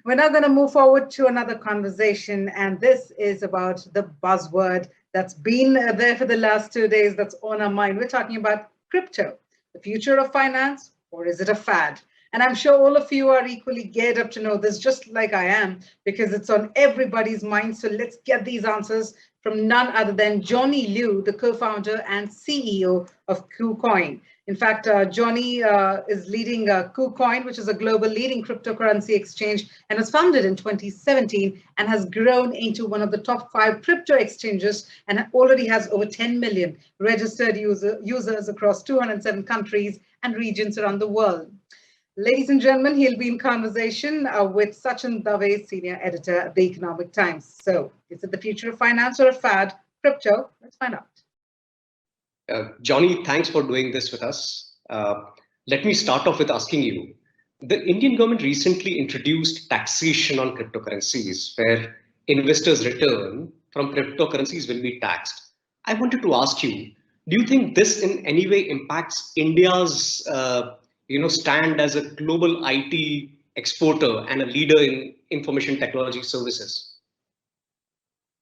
We're now going to move forward to another conversation, and this is about the buzzword that's been there for the last 2 days that's on our mind. We're talking about crypto, the future of finance, or is it a fad? And I'm sure all of you are equally geared up to know this, just like I am, because it's on everybody's mind. So let's get these answers from none other than Johnny Liu, the co-founder and CEO of Kucoin. In fact, Johnny is leading Kucoin, which is a global leading cryptocurrency exchange, and was founded in 2017 and has grown into one of the top 5 crypto exchanges and already has over 10 million registered users across 207 countries and regions around the world. Ladies and gentlemen, he'll be in conversation with Sachin Dave, senior editor at the Economic Times. So, is it the future of finance or a fad? Crypto? Let's find out. Johnny, thanks for doing this with us. Let me start off with asking you, the Indian government recently introduced taxation on cryptocurrencies, where investors' return from cryptocurrencies will be taxed. I wanted to ask you, do you think this in any way impacts India's stand as a global IT exporter and a leader in information technology services?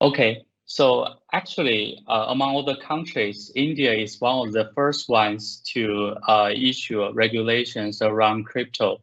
Okay, so actually, among all the countries, India is one of the first ones to issue regulations around crypto.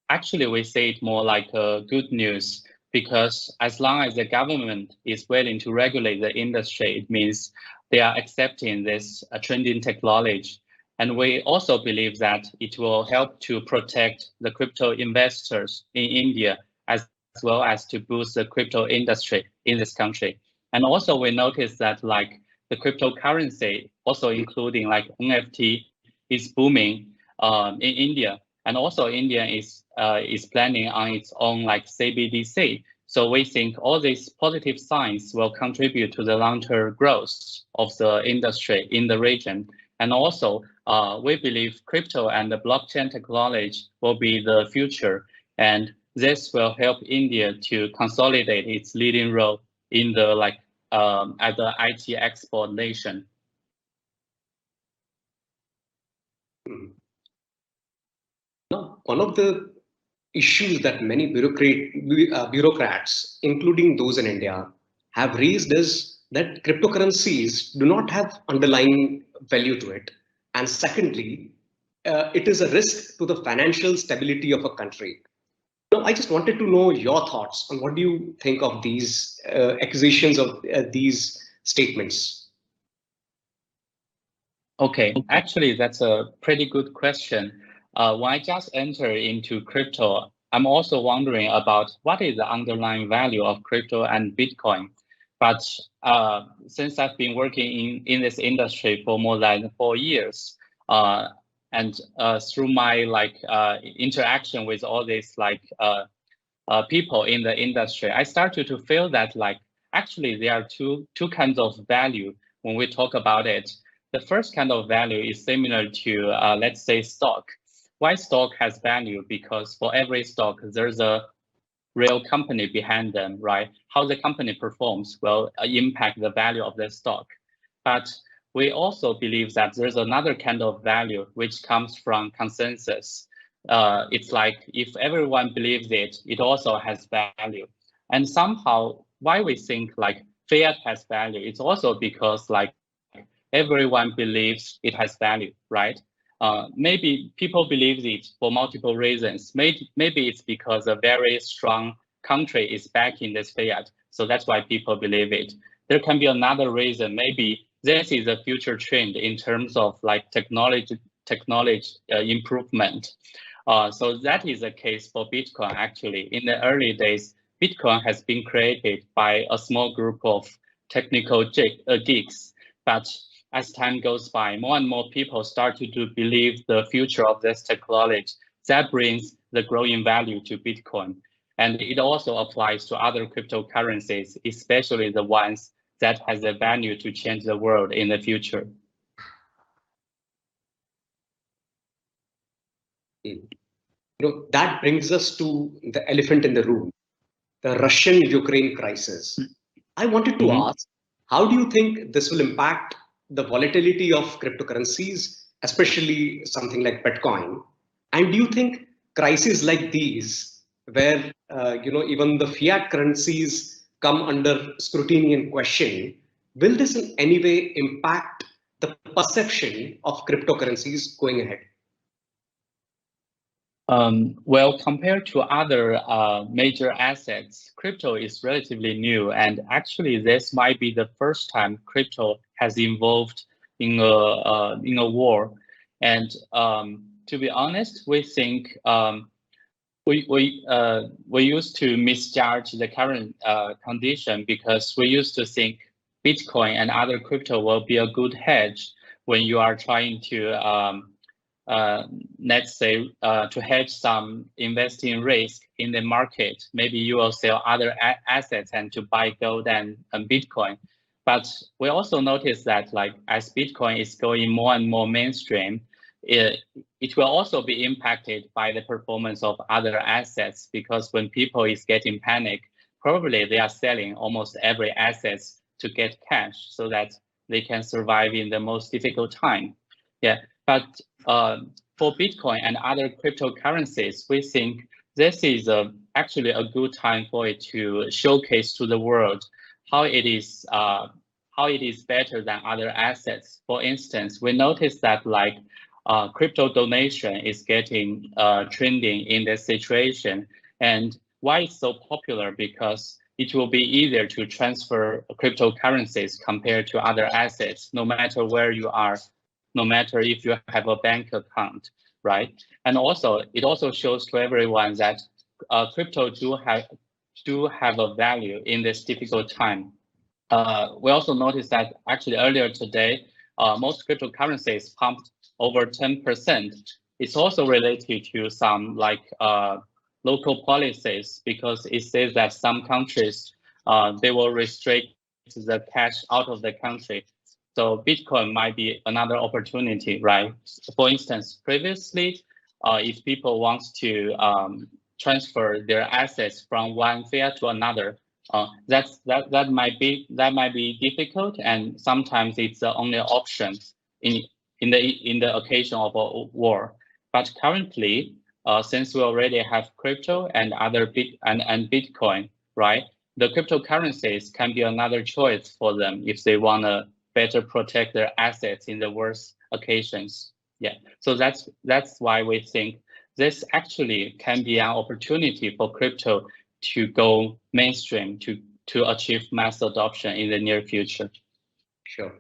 Actually, we see it more like good news, because as long as the government is willing to regulate the industry, it means they are accepting this trending technology. And we also believe that it will help to protect the crypto investors in India, as well as to boost the crypto industry in this country. And also we noticed that like the cryptocurrency, also including like NFT, is booming in India. And also India is planning on its own like CBDC. So we think all these positive signs will contribute to the long-term growth of the industry in the region. And also, we believe crypto and the blockchain technology will be the future, and this will help India to consolidate its leading role in the as the IT export nation. Now, one of the issues that many bureaucrats, including those in India, have raised is that cryptocurrencies do not have underlying value to it. And secondly, it is a risk to the financial stability of a country. Now, I just wanted to know your thoughts on what do you think of these accusations of these statements? Okay, actually, that's a pretty good question. When I just entered into crypto, I'm also wondering about what is the underlying value of crypto and Bitcoin. But since I've been working in this industry for more than 4 years, and through my interaction with all these people in the industry, I started to feel that actually there are two kinds of value when we talk about it. The first kind of value is similar to let's say stock. Why stock has value? Because for every stock there's a real company behind them, right? How the company performs will impact the value of the stock. But we also believe that there's another kind of value which comes from consensus. It's like if everyone believes it, it also has value. And somehow why we think like fiat has value, it's also because like everyone believes it has value, right? Maybe people believe it for multiple reasons. Maybe it's because a very strong country is backing this fiat, so that's why people believe it. There can be another reason. Maybe this is a future trend in terms of like technology improvement. So that is the case for Bitcoin. Actually, in the early days, Bitcoin has been created by a small group of technical geeks, but as time goes by, more and more people started to believe the future of this technology. That brings the growing value to Bitcoin. And it also applies to other cryptocurrencies, especially the ones that has the value to change the world in the future. That brings us to the elephant in the room, the Russian-Ukraine crisis. I wanted to ask, how do you think this will impact the volatility of cryptocurrencies, especially something like Bitcoin? And do you think crises like these where even the fiat currencies come under scrutiny and question, will this in any way impact the perception of cryptocurrencies going ahead? Well, compared to other major assets, crypto is relatively new, and actually, this might be the first time crypto has involved in a war. And to be honest, we think we used to misjudge the current condition because we used to think Bitcoin and other crypto will be a good hedge when you are trying to let's say, to hedge some investing risk in the market. Maybe you will sell other assets and to buy gold and Bitcoin. But we also notice that, like, as Bitcoin is going more and more mainstream, it will also be impacted by the performance of other assets, because when people is getting panic, probably they are selling almost every asset to get cash so that they can survive in the most difficult time. Yeah. But for Bitcoin and other cryptocurrencies, we think this is actually a good time for it to showcase to the world how it is better than other assets. For instance, we noticed that, like, crypto donation is getting trending in this situation. And why it's so popular? Because it will be easier to transfer cryptocurrencies compared to other assets, no matter where you are, no matter if you have a bank account, right? And also, it also shows to everyone that crypto do have a value in this difficult time. We also noticed that actually earlier today, most cryptocurrencies pumped over 10%. It's also related to some local policies, because it says that some countries, they will restrict the cash out of the country. So Bitcoin might be another opportunity, right? For instance, previously, if people want to transfer their assets from one fiat to another, that might be difficult, and sometimes it's the only option in the occasion of a war. But currently, since we already have crypto and other Bitcoin, right? The cryptocurrencies can be another choice for them if they want to better protect their assets in the worst occasions. Yeah, so that's why we think this actually can be an opportunity for crypto to go mainstream, to achieve mass adoption in the near future. Sure.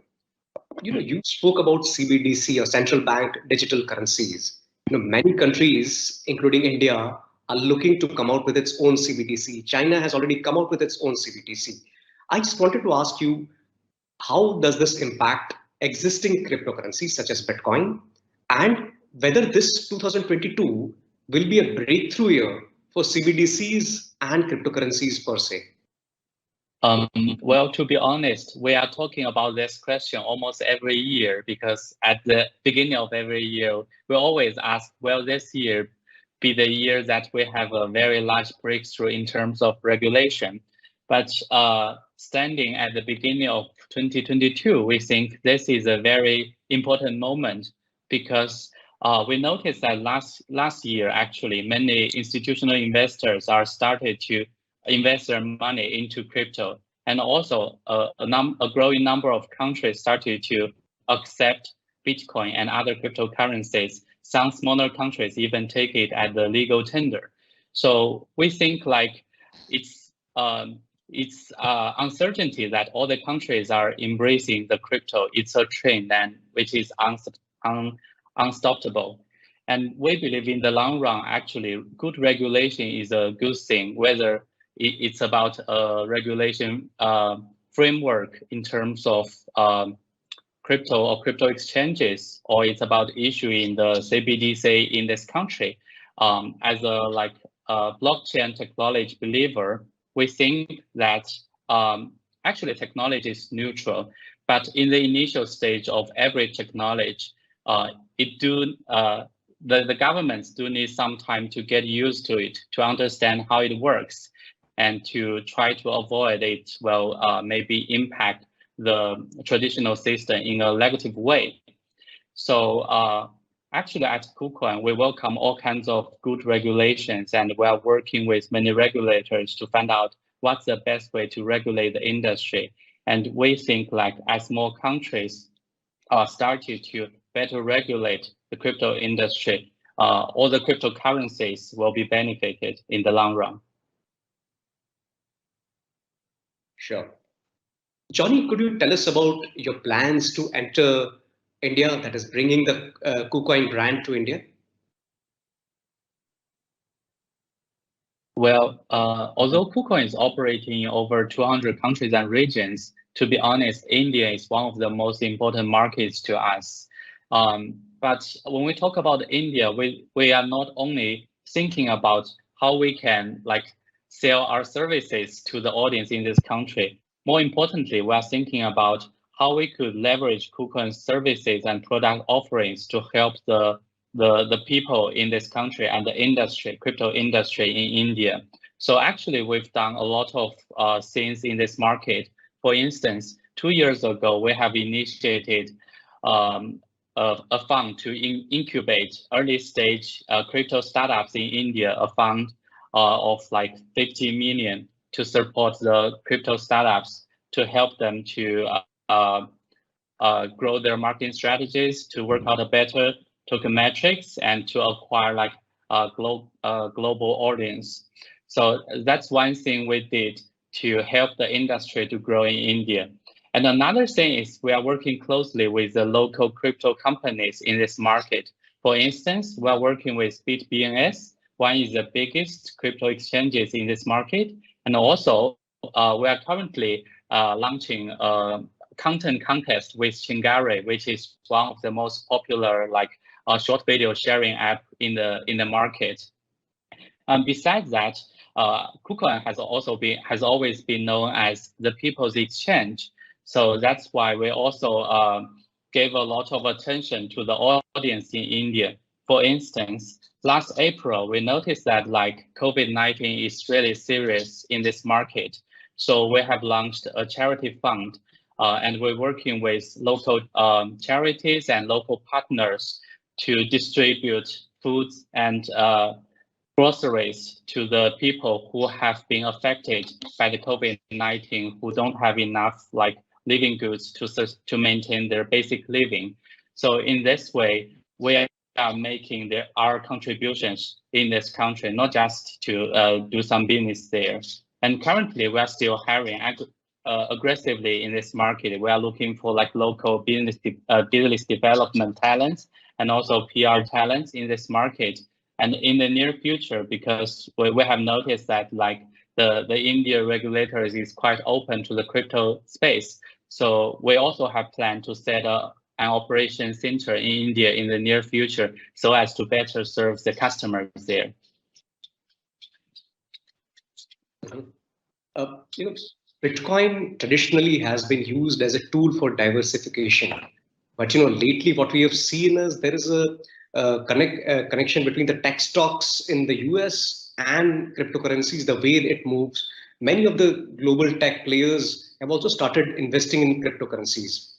You spoke about CBDC, or central bank digital currencies. Many countries, including India, are looking to come out with its own CBDC. China has already come out with its own CBDC. I just wanted to ask you, how does this impact existing cryptocurrencies such as Bitcoin, and whether this 2022 will be a breakthrough year for CBDCs and cryptocurrencies per se? Well, to be honest, we are talking about this question almost every year, because at the beginning of every year, we always ask, will this year be the year that we have a very large breakthrough in terms of regulation? But standing at the beginning of 2022, we think this is a very important moment, because we noticed that last year, actually, many institutional investors are started to invest their money into crypto. And also a growing number of countries started to accept Bitcoin and other cryptocurrencies. Some smaller countries even take it as the legal tender. So we think, like, it's uncertainty that all the countries are embracing the crypto. It's a trend, and which is unstoppable. And we believe in the long run, actually, good regulation is a good thing, whether it's about a regulation framework in terms of crypto or crypto exchanges, or it's about issuing the CBDC in this country. As a blockchain technology believer, we think that actually technology is neutral, but in the initial stage of every technology, the governments do need some time to get used to it, to understand how it works, and to try to avoid it maybe impact the traditional system in a negative way. So Actually, at Kucoin, we welcome all kinds of good regulations, and we are working with many regulators to find out what's the best way to regulate the industry. And we think like as more countries started to better regulate the crypto industry, all the cryptocurrencies will be benefited in the long run. Sure. Johnny, could you tell us about your plans to enter India, that is bringing the Kucoin brand to India? Well, although Kucoin is operating in over 200 countries and regions, to be honest, India is one of the most important markets to us. But when we talk about India, we are not only thinking about how we can like sell our services to the audience in this country. More importantly, we are thinking about how we could leverage Kucoin's services and product offerings to help the people in this country and the industry, crypto industry in India. So actually, we've done a lot of things in this market. For instance, 2 years ago, we have initiated a fund to incubate early stage crypto startups in India, a fund of like 50 million to support the crypto startups to help them to grow their marketing strategies, to work out a better token metrics, and to acquire like a global audience. So that's one thing we did to help the industry to grow in India. And another thing is we are working closely with the local crypto companies in this market. For instance, we are working with BitBNS, one is the biggest crypto exchanges in this market. And also, we are currently launching a content contest with Chingari, which is one of the most popular like short video sharing app in the market. Besides that, Kucoin has always been known as the people's exchange. So that's why we also gave a lot of attention to the audience in India. For instance, last April, we noticed that like COVID-19 is really serious in this market. So we have launched a charity fund and we're working with local charities and local partners to distribute foods and groceries to the people who have been affected by the COVID-19, who don't have enough like living goods to maintain their basic living. So in this way, we are making our contributions in this country, not just to do some business there. And currently, we are still hiring aggressively in this market. We are looking for like local business development talents and also PR talents in this market. And in the near future, because we have noticed that like the India regulators is quite open to the crypto space. So we also have planned to set up an operation center in India in the near future so as to better serve the customers there. Bitcoin traditionally has been used as a tool for diversification. But lately what we have seen is there is a connection between the tech stocks in the US and cryptocurrencies, the way it moves. Many of the global tech players have also started investing in cryptocurrencies.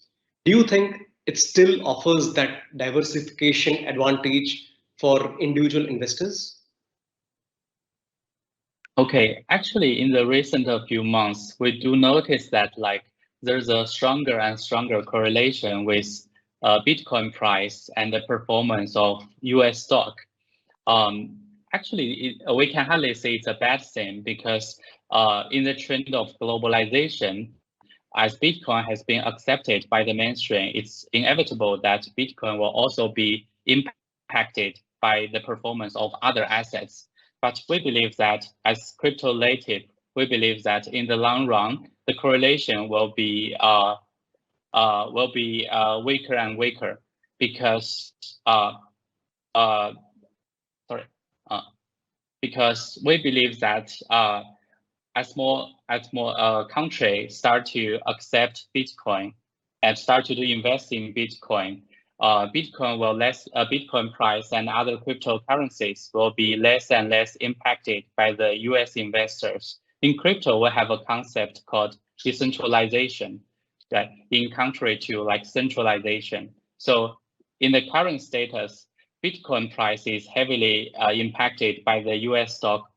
Do you think it still offers that diversification advantage for individual investors? Okay, actually, in the recent few months, we do notice that like there's a stronger and stronger correlation with Bitcoin price and the performance of US stock. Actually, we can hardly say it's a bad thing because in the trend of globalization, as Bitcoin has been accepted by the mainstream, it's inevitable that Bitcoin will also be impacted by the performance of other assets. But we believe that as crypto native, we believe that in the long run, the correlation will be weaker and weaker because because we believe that as more countries start to accept Bitcoin and start to invest in Bitcoin, Bitcoin price and other cryptocurrencies will be less and less impacted by the US investors. In crypto, we have a concept called decentralization, that in contrary to like centralization. So in the current status, Bitcoin price is heavily impacted by the US stock,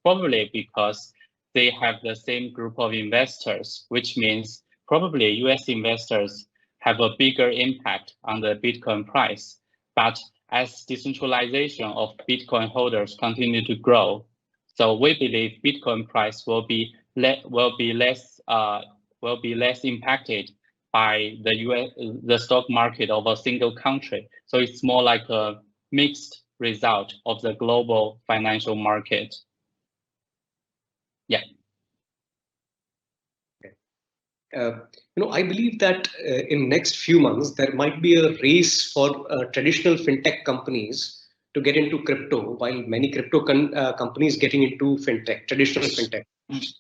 probably because they have the same group of investors, which means probably US investors have a bigger impact on the Bitcoin price. But as decentralization of Bitcoin holders continue to grow, so we believe Bitcoin price will be less impacted by the stock market of a single country. So it's more like a mixed result of the global financial market. Yeah. I believe that in next few months there might be a race for traditional fintech companies to get into crypto, while many crypto companies getting into fintech, traditional fintech.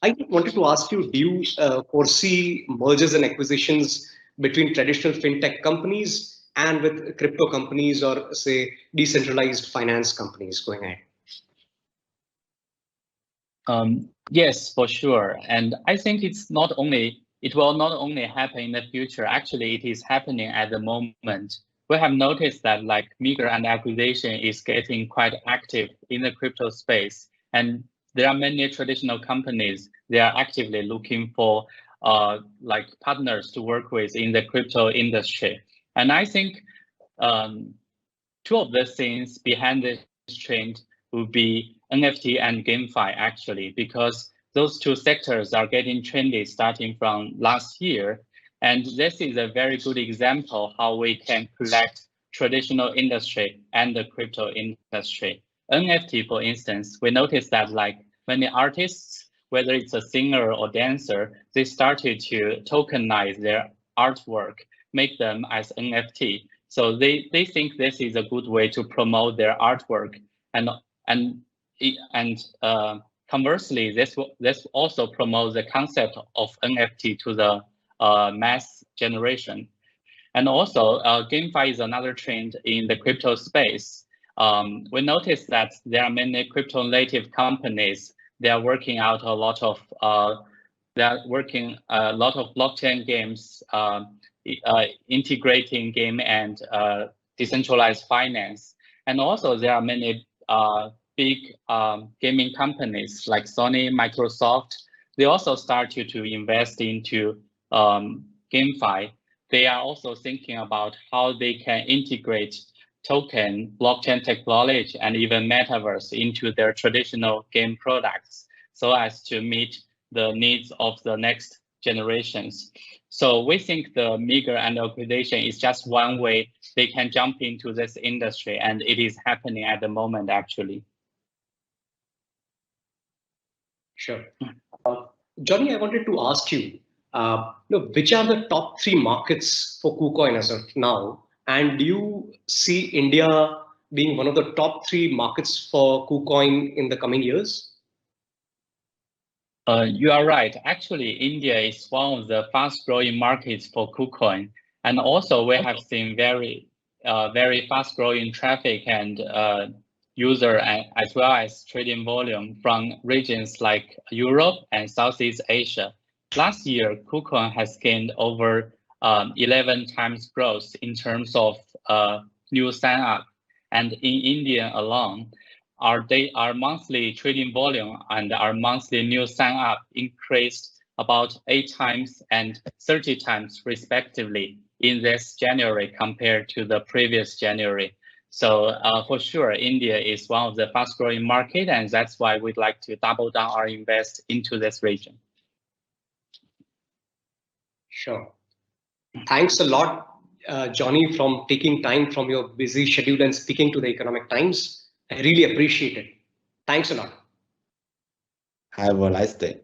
I wanted to ask you, do you foresee mergers and acquisitions between traditional fintech companies and with crypto companies, or say decentralized finance companies going ahead? Yes, for sure. And I think it will not only happen in the future, actually it is happening at the moment. We have noticed that like merger and acquisition is getting quite active in the crypto space. And there are many traditional companies, they are actively looking for like partners to work with in the crypto industry. And I think two of the things behind this trend would be NFT and GameFi actually, because those two sectors are getting trendy starting from last year. And this is a very good example how we can connect traditional industry and the crypto industry. NFT, for instance, we noticed that like many artists, whether it's a singer or dancer, they started to tokenize their artwork, make them as NFT. So they think this is a good way to promote their artwork, and conversely, this also promotes the concept of NFT to the mass generation. And also, GameFi is another trend in the crypto space. We noticed that there are many crypto native companies. They are working out a lot of blockchain games, integrating game and decentralized finance. And also there are many big gaming companies like Sony, Microsoft. They also started to invest into GameFi. They are also thinking about how they can integrate token, blockchain technology, and even metaverse into their traditional game products so as to meet the needs of the next generations. So we think the merger and acquisition is just one way they can jump into this industry, and it is happening at the moment actually. Sure. Johnny, I wanted to ask you, which are the top 3 markets for Kucoin as of now? And do you see India being one of the top 3 markets for Kucoin in the coming years? You are right. Actually, India is one of the fast-growing markets for Kucoin, and also we have seen very fast-growing traffic and user, as well as trading volume from regions like Europe and Southeast Asia. Last year, Kucoin has gained over 11 times growth in terms of new sign-up, and in India alone, our monthly trading volume and our monthly new sign-up increased about 8 times and 30 times respectively in this January compared to the previous January. So for sure, India is one of the fast-growing market, and that's why we'd like to double down our invest into this region. Sure. Thanks a lot, Johnny, from taking time from your busy schedule and speaking to the Economic Times. I really appreciate it. Thanks a lot. Have a nice day.